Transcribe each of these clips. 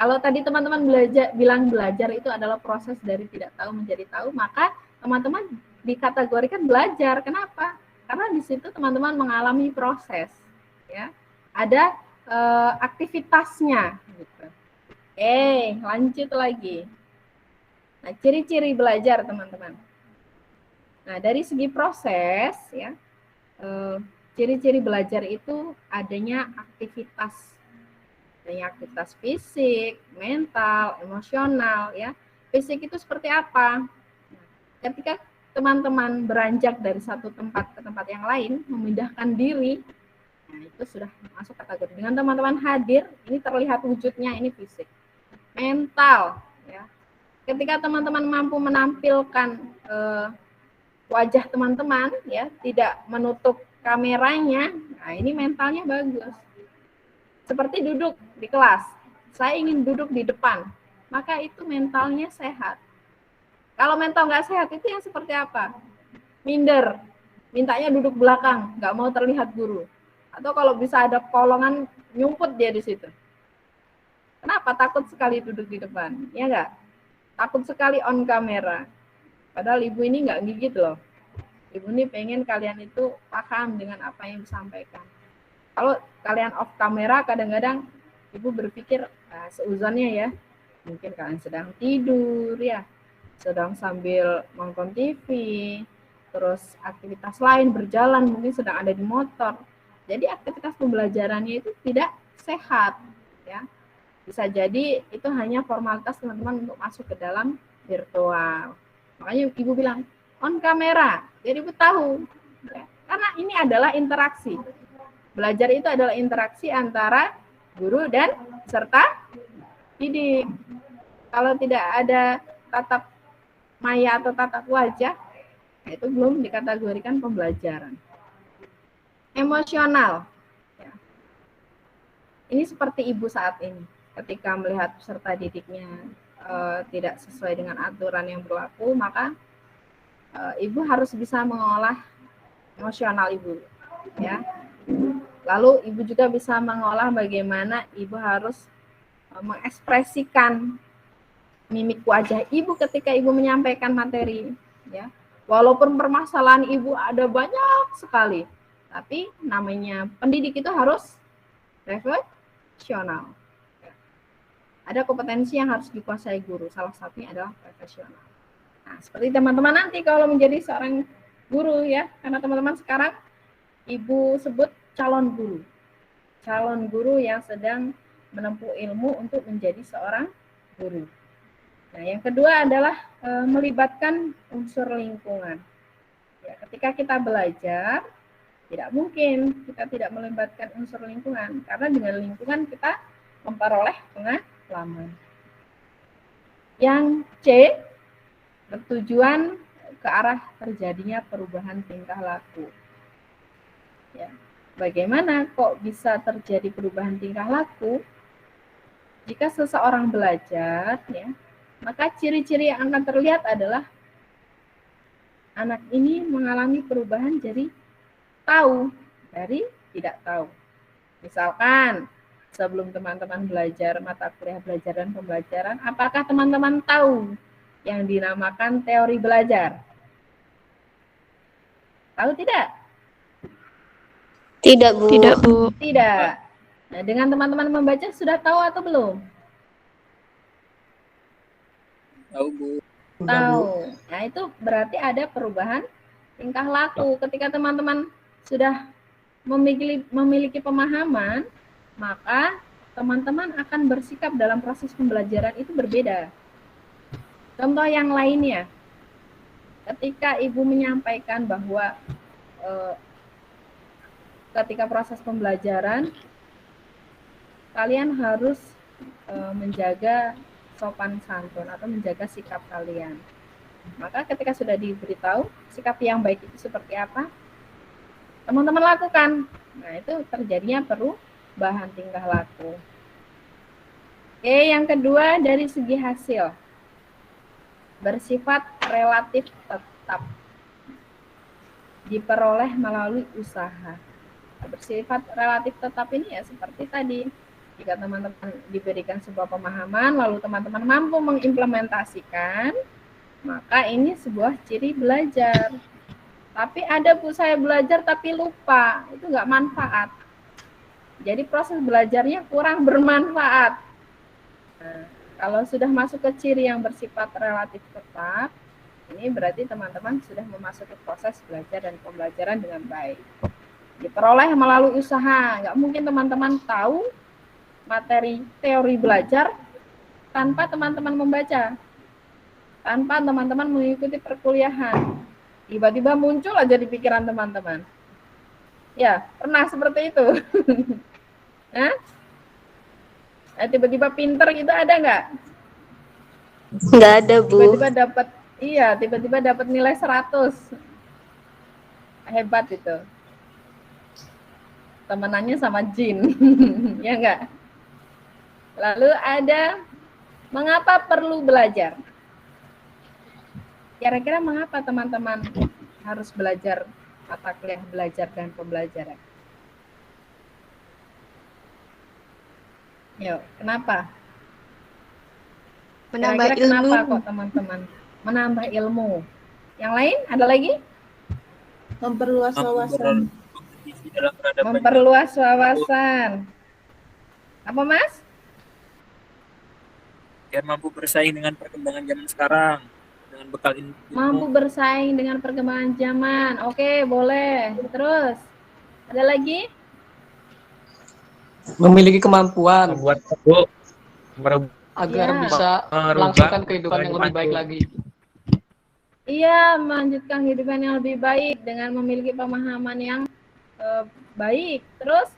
Kalau tadi teman-teman belajar itu adalah proses dari tidak tahu menjadi tahu, maka teman-teman dikategorikan belajar. Kenapa? Karena di situ teman-teman mengalami proses, ya. Ada aktivitasnya. Gitu. Lanjut lagi. Nah, ciri-ciri belajar, teman-teman. Nah, dari segi proses, ya, ciri-ciri belajar itu adanya aktivitas fisik, mental, emosional, ya. Fisik itu seperti apa? Ketika teman-teman beranjak dari satu tempat ke tempat yang lain, memindahkan diri, nah itu sudah masuk kategori. Dengan teman-teman hadir, ini terlihat wujudnya, ini fisik. Mental, ya. Ketika teman-teman mampu menampilkan wajah teman-teman, ya, tidak menutup kameranya, nah ini mentalnya bagus. Seperti duduk di kelas, saya ingin duduk di depan, maka itu mentalnya sehat. Kalau mental nggak sehat itu yang seperti apa? Minder, mintanya duduk belakang, nggak mau terlihat guru. Atau kalau bisa ada kolongan, nyumput dia di situ. Kenapa? Takut sekali duduk di depan, ya nggak? Takut sekali on kamera. Padahal ibu ini nggak gigit loh. Ibu ini pengen kalian itu paham dengan apa yang disampaikan. Kalau kalian off kamera, kadang-kadang ibu berpikir seuzonnya ya, mungkin kalian sedang tidur ya, sedang sambil nonton TV, terus aktivitas lain berjalan, mungkin sedang ada di motor. Jadi aktivitas pembelajarannya itu tidak sehat, ya. Bisa jadi itu hanya formalitas teman-teman untuk masuk ke dalam virtual. Makanya ibu bilang on kamera, jadi ibu tahu, ya. Karena ini adalah interaksi. Belajar itu adalah interaksi antara guru dan peserta didik. Kalau tidak ada tatap maya atau tatap wajah, itu belum dikategorikan pembelajaran. Emosional. Ya. Ini seperti ibu saat ini. Ketika melihat peserta didiknya tidak sesuai dengan aturan yang berlaku, maka ibu harus bisa mengolah emosional ibu. Ya. Lalu ibu juga bisa mengolah bagaimana ibu harus mengekspresikan mimik wajah ibu ketika ibu menyampaikan materi, ya. Walaupun permasalahan ibu ada banyak sekali, tapi namanya pendidik itu harus profesional. Ada kompetensi yang harus dikuasai guru, salah satunya adalah profesional. Nah, seperti teman-teman nanti kalau menjadi seorang guru, ya, karena teman-teman sekarang ibu sebut calon guru yang sedang menempuh ilmu untuk menjadi seorang guru. Nah, yang kedua adalah melibatkan unsur lingkungan. Ya, ketika kita belajar, tidak mungkin kita tidak melibatkan unsur lingkungan, karena dengan lingkungan kita memperoleh pengalaman. Yang C, bertujuan ke arah terjadinya perubahan tingkah laku. Ya. Bagaimana kok bisa terjadi perubahan tingkah laku? Jika seseorang belajar, ya, maka ciri-ciri yang akan terlihat adalah anak ini mengalami perubahan jadi tahu dari tidak tahu. Misalkan, sebelum teman-teman belajar mata kuliah belajar dan pembelajaran, apakah teman-teman tahu yang dinamakan teori belajar? Tahu tidak? Tidak, Bu. Tidak, Bu. Tidak. Nah, dengan teman-teman membaca sudah tahu atau belum? Tahu, Bu. Tahu. Nah, itu berarti ada perubahan tingkah laku. Ketika teman-teman sudah memiliki pemahaman, maka teman-teman akan bersikap dalam proses pembelajaran itu berbeda. Contoh yang lainnya, ketika ibu menyampaikan bahwa ketika proses pembelajaran, kalian harus menjaga sopan santun atau menjaga sikap kalian. Maka ketika sudah diberitahu sikap yang baik itu seperti apa, teman-teman lakukan. Nah, itu terjadinya perubahan tingkah laku. Oke, yang kedua dari segi hasil. Bersifat relatif tetap. Diperoleh melalui usaha. Bersifat relatif tetap ini ya seperti tadi. Jika teman-teman diberikan sebuah pemahaman, lalu teman-teman mampu mengimplementasikan, maka ini sebuah ciri belajar. Tapi ada Bu, saya belajar tapi lupa, itu nggak manfaat. Jadi proses belajarnya kurang bermanfaat. Nah, kalau sudah masuk ke ciri yang bersifat relatif tetap, ini berarti teman-teman sudah memasuki proses belajar dan pembelajaran dengan baik. Diperoleh melalui usaha, nggak mungkin teman-teman tahu materi teori belajar tanpa teman-teman membaca, tanpa teman-teman mengikuti perkuliahan. Tiba-tiba muncul aja di pikiran teman-teman. Ya, pernah seperti itu. Nah, tiba-tiba pinter gitu ada nggak? Nggak ada, Bu. Tiba-tiba dapat nilai 100. Hebat itu. Temenannya sama jin. Ya enggak? Lalu ada mengapa perlu belajar? Kira-kira mengapa teman-teman harus belajar mata kuliah belajar dan pembelajaran? Yuk, kenapa? Menambah Kira-kira ilmu. kenapa kok teman-teman? Menambah ilmu. Yang lain ada lagi? Memperluas wawasan. Memperluas wawasan. Apa, Mas? Biar mampu bersaing dengan perkembangan zaman sekarang dengan bekal ilmu. Mampu bersaing dengan perkembangan zaman. Oke, boleh. Terus ada lagi? Memiliki kemampuan membuat agar Ya. bisa melangsungkan kehidupan yang lebih baik lagi. Iya, melanjutkan kehidupan yang lebih baik dengan memiliki pemahaman yang baik. Terus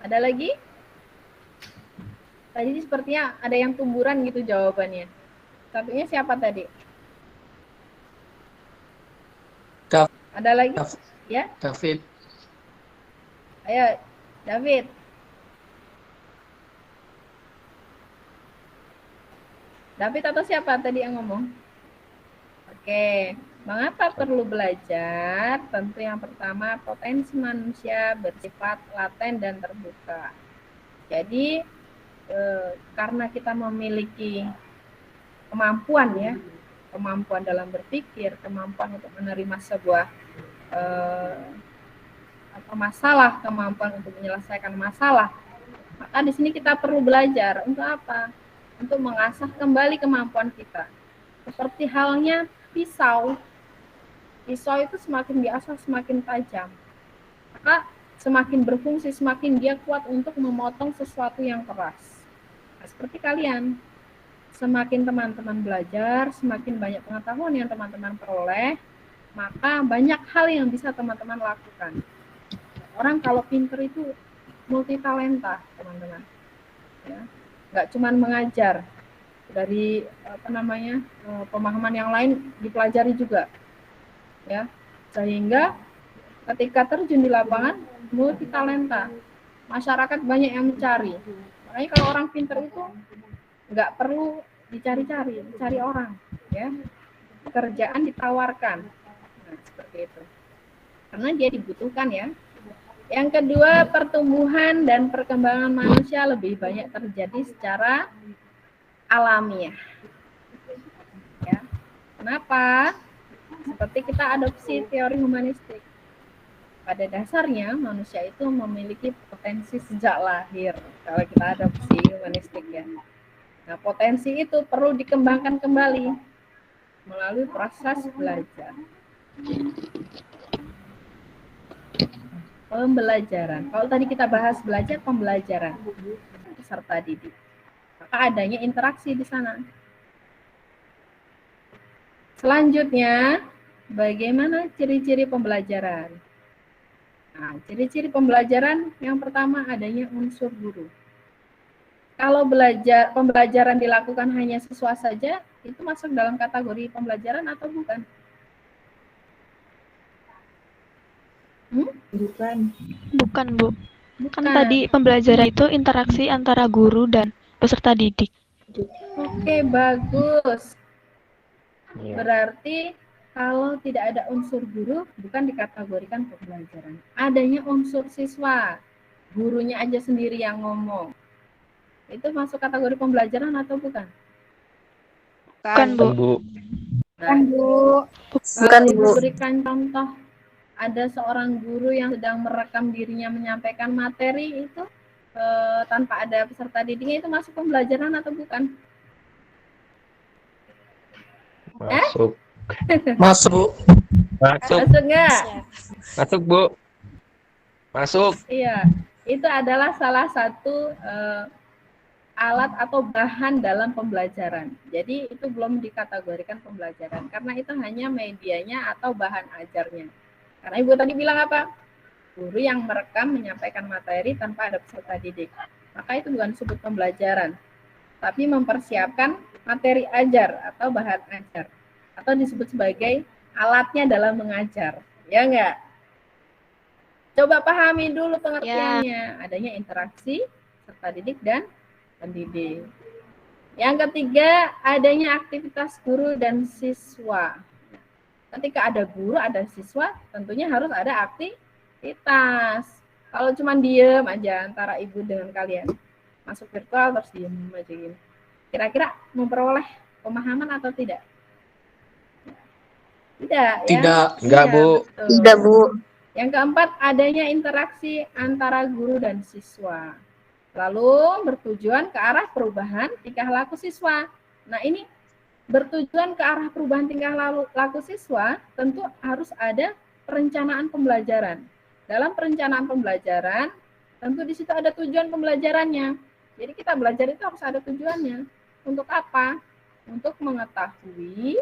ada lagi? Tadi sepertinya ada yang tumburan gitu jawabannya. Satunya siapa tadi? Ada lagi? Ya? David. Ayo, David. David atau siapa tadi yang ngomong? Oke, mengapa perlu belajar? Tentu yang pertama, potensi manusia bersifat laten dan terbuka. Jadi, karena kita memiliki kemampuan ya, kemampuan dalam berpikir, kemampuan untuk menerima sebuah masalah, kemampuan untuk menyelesaikan masalah, maka di sini kita perlu belajar. Untuk apa? Untuk mengasah kembali kemampuan kita. Seperti halnya pisau. Pisau itu semakin diasah semakin tajam. Maka semakin berfungsi, semakin dia kuat untuk memotong sesuatu yang keras. Nah, seperti kalian. Semakin teman-teman belajar, semakin banyak pengetahuan yang teman-teman peroleh, maka banyak hal yang bisa teman-teman lakukan. Orang kalau pinter itu multi talenta, teman-teman. Ya. Nggak cuma mengajar, dari pemahaman yang lain dipelajari juga, ya, sehingga ketika terjun di lapangan multi talenta, masyarakat banyak yang mencari. Makanya kalau orang pinter itu nggak perlu dicari-cari, dicari orang, ya, pekerjaan ditawarkan, nah, seperti itu, karena dia dibutuhkan ya. Yang kedua, pertumbuhan dan perkembangan manusia lebih banyak terjadi secara alamiah. Ya. Kenapa? Seperti kita adopsi teori humanistik. Pada dasarnya manusia itu memiliki potensi sejak lahir. Kalau kita adopsi humanistik ya. Nah, potensi itu perlu dikembangkan kembali melalui proses belajar. Pembelajaran. Kalau tadi kita bahas belajar, pembelajaran peserta didik, maka adanya interaksi di sana. Selanjutnya, bagaimana ciri-ciri pembelajaran? Nah, ciri-ciri pembelajaran yang pertama adanya unsur guru. Kalau pembelajaran dilakukan hanya siswa saja, itu masuk dalam kategori pembelajaran atau bukan? Bukan, Bu. Kan tadi pembelajaran itu interaksi antara guru dan peserta didik. Oke, bagus. Berarti kalau tidak ada unsur guru, bukan dikategorikan pembelajaran. Adanya unsur siswa, gurunya aja sendiri yang ngomong. Itu masuk kategori pembelajaran atau bukan? Bukan, Bu. Nah, Bu. Bukan, Kalau Ibu Bu. berikan contoh, ada seorang guru yang sedang merekam dirinya menyampaikan materi itu tanpa ada peserta didiknya, itu masuk pembelajaran atau bukan? Masuk. Masuk. Masuk. Masuk nggak? Masuk, Bu. Masuk. Iya, itu adalah salah satu alat atau bahan dalam pembelajaran. Jadi itu belum dikategorikan pembelajaran karena itu hanya medianya atau bahan ajarnya. Karena Ibu tadi bilang apa? Guru yang merekam menyampaikan materi tanpa ada peserta didik. Maka itu bukan disebut pembelajaran, tapi mempersiapkan materi ajar atau bahan ajar. Atau disebut sebagai alatnya dalam mengajar. Ya enggak? Coba pahami dulu pengertiannya. Adanya interaksi peserta didik dan pendidik. Yang ketiga, adanya aktivitas guru dan siswa. Ketika ada guru, ada siswa, tentunya harus ada aktivitas. Kalau cuma diem aja antara ibu dengan kalian, masuk virtual terus diem aja gini. Kira-kira memperoleh pemahaman atau tidak? Tidak, Tidak. ya? Enggak, Bu. Betul. Tidak, Bu. Yang keempat, adanya interaksi antara guru dan siswa. Lalu bertujuan ke arah perubahan tingkah laku siswa. Nah, ini bertujuan ke arah perubahan tingkah laku siswa, tentu harus ada perencanaan pembelajaran. Dalam perencanaan pembelajaran, tentu di situ ada tujuan pembelajarannya. Jadi kita belajar itu harus ada tujuannya. Untuk apa? Untuk mengetahui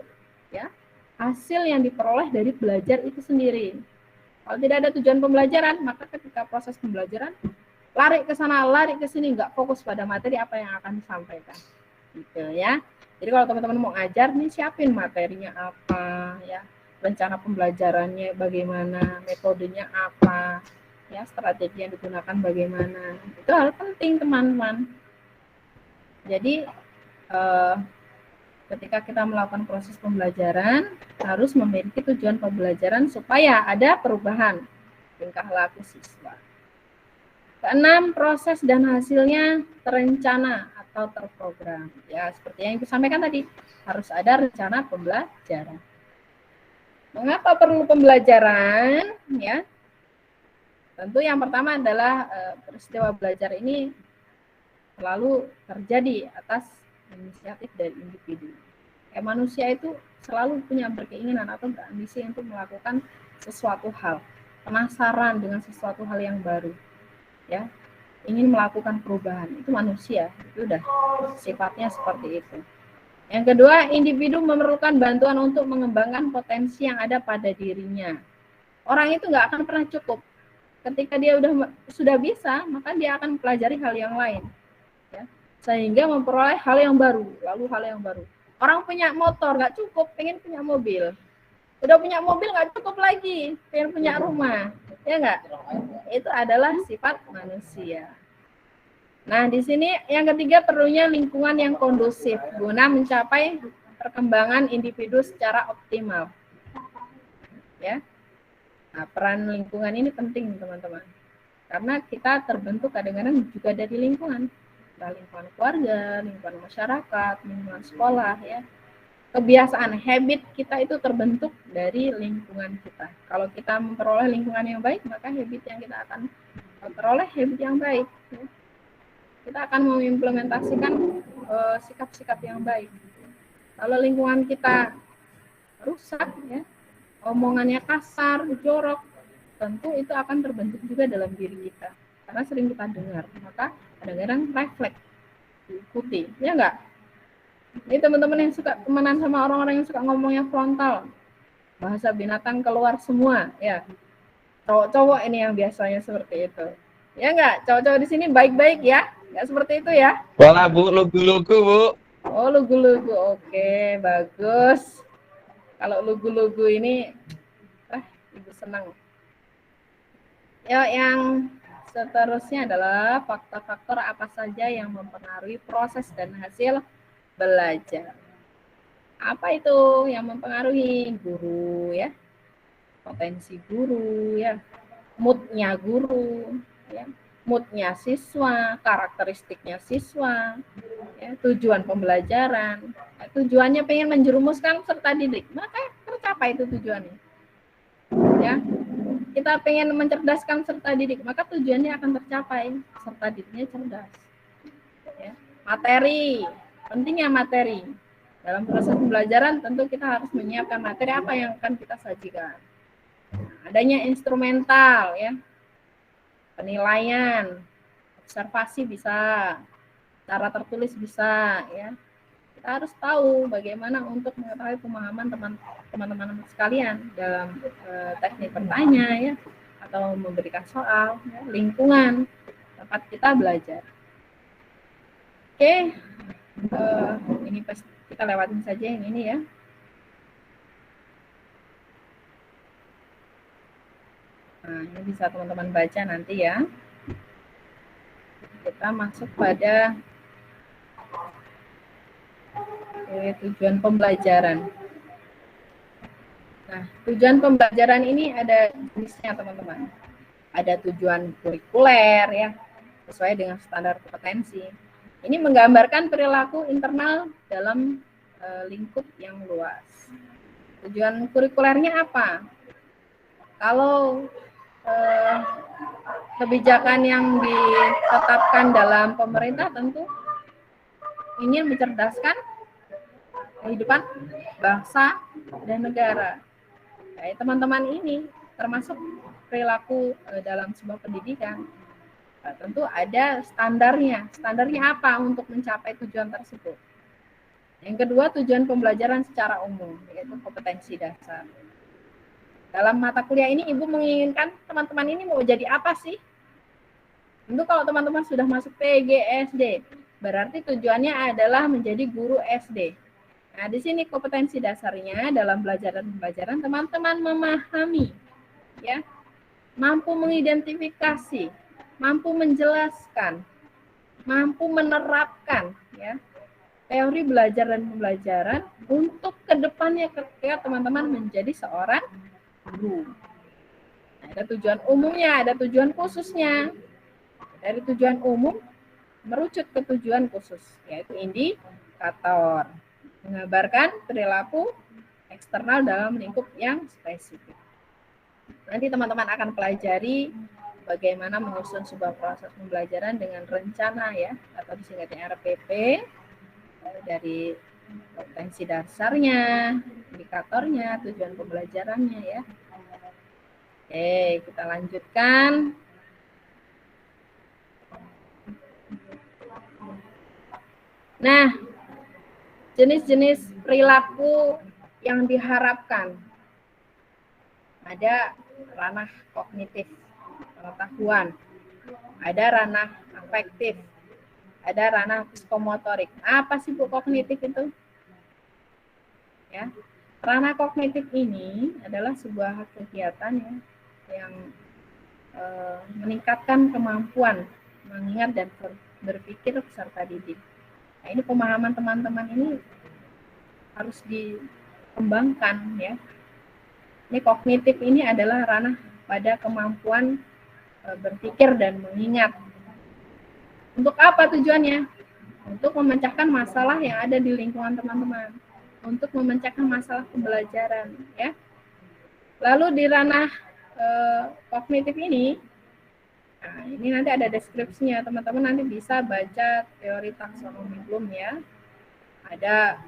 ya hasil yang diperoleh dari belajar itu sendiri. Kalau tidak ada tujuan pembelajaran, maka ketika proses pembelajaran lari ke sana, lari ke sini, nggak fokus pada materi apa yang akan disampaikan. Gitu ya. Jadi kalau teman-teman mau ngajar nih, siapin materinya apa ya, rencana pembelajarannya bagaimana, metodenya apa, ya strategi yang digunakan bagaimana. Itu hal penting teman-teman. Jadi ketika kita melakukan proses pembelajaran harus memiliki tujuan pembelajaran supaya ada perubahan tingkah laku siswa. Keenam, proses dan hasilnya terencana atau terprogram. Ya, seperti yang Ibu sampaikan tadi, harus ada rencana pembelajaran. Mengapa perlu pembelajaran? Ya, tentu yang pertama adalah peristiwa belajar ini selalu terjadi atas inisiatif dari individu. Manusia itu selalu punya berkeinginan atau berambisi untuk melakukan sesuatu hal, penasaran dengan sesuatu hal yang baru. Ya, ingin melakukan perubahan, itu manusia, itu udah sifatnya seperti itu. Yang kedua, individu memerlukan bantuan untuk mengembangkan potensi yang ada pada dirinya. Orang itu nggak akan pernah cukup. Ketika dia sudah bisa, maka dia akan mempelajari hal yang lain, ya, sehingga memperoleh hal yang baru, lalu hal yang baru. Orang punya motor nggak cukup, pengen punya mobil. Udah punya mobil nggak cukup lagi, pengen punya rumah, ya nggak? Itu adalah sifat manusia. Nah, di sini yang ketiga perlunya lingkungan yang kondusif guna mencapai perkembangan individu secara optimal. Ya. Nah, peran lingkungan ini penting, teman-teman. Karena kita terbentuk kadang-kadang juga dari lingkungan. Dari lingkungan keluarga, lingkungan masyarakat, lingkungan sekolah, ya. Kebiasaan, habit kita itu terbentuk dari lingkungan kita. Kalau kita memperoleh lingkungan yang baik, maka habit yang kita akan peroleh habit yang baik. Ya. Kita akan mengimplementasikan sikap-sikap yang baik. Kalau lingkungan kita rusak, ya, omongannya kasar, jorok, tentu itu akan terbentuk juga dalam diri kita. Karena sering kita dengar, maka kadang-kadang refleks, diikuti, ya enggak? Ini teman-teman yang suka temenan sama orang-orang yang suka ngomongnya frontal, bahasa binatang keluar semua, ya. Cowok-cowok ini yang biasanya seperti itu. Ya enggak? Cowok-cowok di sini baik-baik ya? Enggak seperti itu ya? Walah, Bu, lugu-lugu, Bu. Oh, lugu-lugu. Oke, bagus. Kalau lugu-lugu ini, Ibu senang. Ya, yang seterusnya adalah faktor-faktor apa saja yang mempengaruhi proses dan hasil belajar. Apa itu yang mempengaruhi? Guru ya, potensi guru ya, moodnya guru ya, moodnya siswa, karakteristiknya siswa ya, tujuan pembelajaran. Nah, tujuannya pengen menjerumuskan peserta didik, maka tercapai itu tujuannya ya. Kita pengen mencerdaskan peserta didik, maka tujuannya akan tercapai, peserta didiknya cerdas ya. Materi, pentingnya materi. Dalam proses pembelajaran tentu kita harus menyiapkan materi apa yang akan kita sajikan. Adanya instrumental ya, penilaian, observasi bisa, cara tertulis bisa ya. Kita harus tahu bagaimana untuk mengetahui pemahaman teman-teman sekalian dalam teknik bertanya ya, atau memberikan soal ya, lingkungan tempat kita belajar. Oke, ini kita lewatin saja yang ini ya. Nah, ini bisa teman-teman baca nanti ya. Kita masuk pada tujuan pembelajaran. Nah, tujuan pembelajaran ini ada jenisnya teman-teman. Ada tujuan kurikuler ya, sesuai dengan standar kompetensi. Ini menggambarkan perilaku internal dalam lingkup yang luas. Tujuan kurikulernya apa? Kalau kebijakan yang ditetapkan dalam pemerintah tentu ingin mencerdaskan kehidupan bangsa dan negara. Nah, teman-teman ini termasuk perilaku dalam sebuah pendidikan. Nah, tentu ada standarnya. Standarnya apa untuk mencapai tujuan tersebut? Yang kedua, tujuan pembelajaran secara umum, yaitu kompetensi dasar. Dalam mata kuliah ini, Ibu menginginkan teman-teman ini mau jadi apa sih? Tentu kalau teman-teman sudah masuk PG SD, berarti tujuannya adalah menjadi guru SD. Nah, di sini kompetensi dasarnya dalam pembelajaran teman-teman memahami, ya, mampu mengidentifikasi, mampu menjelaskan, mampu menerapkan ya, teori belajar dan pembelajaran untuk kedepannya ketika teman-teman menjadi seorang guru. Nah, ada tujuan umumnya, ada tujuan khususnya. Dari tujuan umum merucut ke tujuan khusus, yaitu indikator, mengabarkan perilaku eksternal dalam lingkup yang spesifik. Nanti teman-teman akan pelajari bagaimana menyusun sebuah proses pembelajaran dengan rencana ya, atau disingkatnya RPP, dari kompetensi dasarnya, indikatornya, tujuan pembelajarannya ya. Oke, kita lanjutkan. Nah, jenis-jenis perilaku yang diharapkan. Ada ranah kognitif, pengetahuan, ada ranah afektif, ada ranah psikomotorik. Apa sih Bu kognitif itu? Ya, ranah kognitif ini adalah sebuah kegiatan ya, yang meningkatkan kemampuan mengingat dan berpikir peserta didik. Nah, ini pemahaman teman-teman ini harus dikembangkan ya. Ini kognitif ini adalah ranah pada kemampuan berpikir dan mengingat. Untuk apa tujuannya? Untuk memecahkan masalah yang ada di lingkungan teman-teman. Untuk memecahkan masalah pembelajaran ya. Lalu di ranah kognitif ini, nah, ini nanti ada deskripsinya, teman-teman nanti bisa baca teori taksonomi Bloom ya. Ada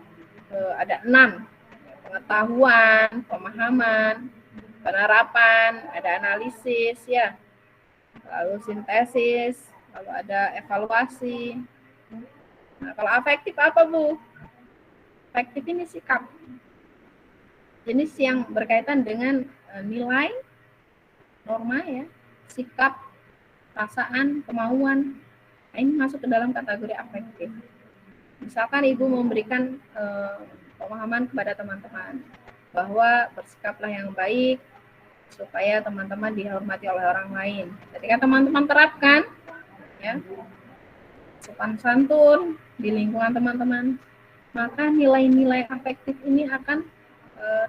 6, pengetahuan, pemahaman, penerapan, ada analisis ya, lalu sintesis, lalu ada evaluasi. Nah, kalau afektif apa Bu? Afektif ini sikap, jenis yang berkaitan dengan nilai, norma ya, sikap, perasaan, kemauan. Nah, ini masuk ke dalam kategori afektif. Misalkan Ibu memberikan pemahaman kepada teman-teman bahwa bersikaplah yang baik supaya teman-teman dihormati oleh orang lain. Ketika teman-teman terapkan, ya, sopan santun di lingkungan teman-teman, maka nilai-nilai afektif ini akan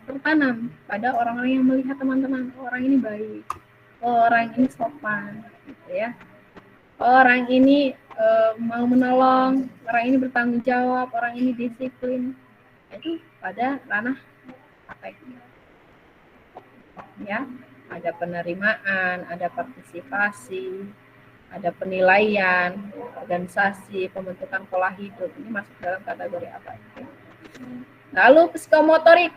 tertanam pada orang-orang yang melihat teman-teman, orang ini baik, orang ini sopan, gitu ya. Orang ini mau menolong, orang ini bertanggung jawab, orang ini disiplin. Itu pada ranah afektif. Ya, ada penerimaan, ada partisipasi, ada penilaian, organisasi, pembentukan pola hidup. Ini masuk dalam kategori afektif. Lalu psikomotorik.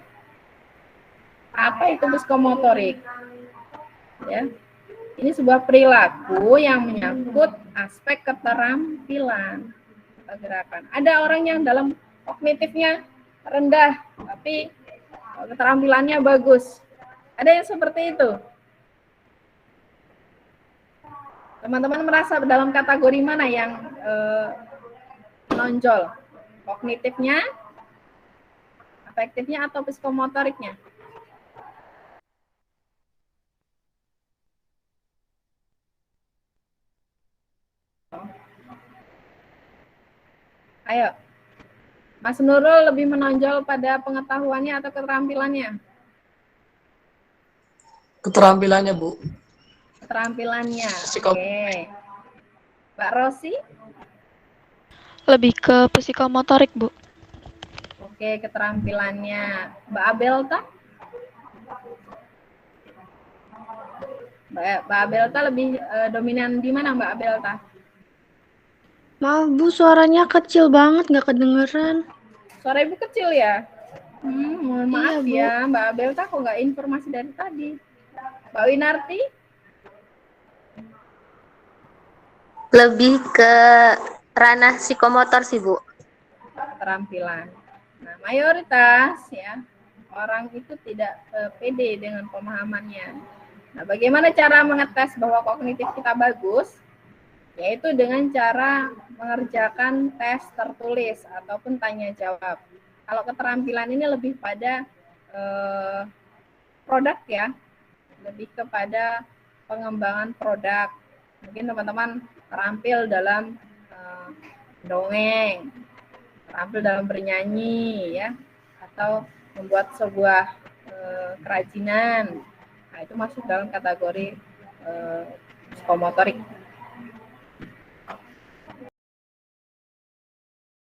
Apa itu psikomotorik? Ya. Ini sebuah perilaku yang menyangkut aspek keterampilan pergerakan. Ada orang yang dalam kognitifnya rendah, tapi keterampilannya bagus. Ada yang seperti itu. Teman-teman merasa dalam kategori mana yang menonjol? Kognitifnya, afektifnya, atau psikomotoriknya? Ayo, Mas Nurul lebih menonjol pada pengetahuannya atau keterampilannya? Keterampilannya, Bu. Keterampilannya, oke. Mbak Rosi? Lebih ke psikomotorik, Bu. Oke, keterampilannya. Mbak Abelta? Mbak Abelta lebih dominan di mana, Mbak Abelta? Maaf Bu, suaranya kecil banget, nggak kedengeran. Suara Ibu kecil ya? Mohon maaf Iya, Bu. ya, Mbak Abelta kok nggak informasi dari tadi. Mbak Winarti? Lebih ke ranah psikomotor sih Bu. Keterampilan. Nah, mayoritas ya orang itu tidak pede dengan pemahamannya. Nah, bagaimana cara mengetes bahwa kognitif kita bagus? Yaitu dengan cara mengerjakan tes tertulis ataupun tanya jawab. Kalau keterampilan ini lebih pada produk ya, lebih kepada pengembangan produk. Mungkin teman-teman terampil dalam dongeng, terampil dalam bernyanyi ya, atau membuat sebuah kerajinan. Nah, itu masuk dalam kategori psikomotorik.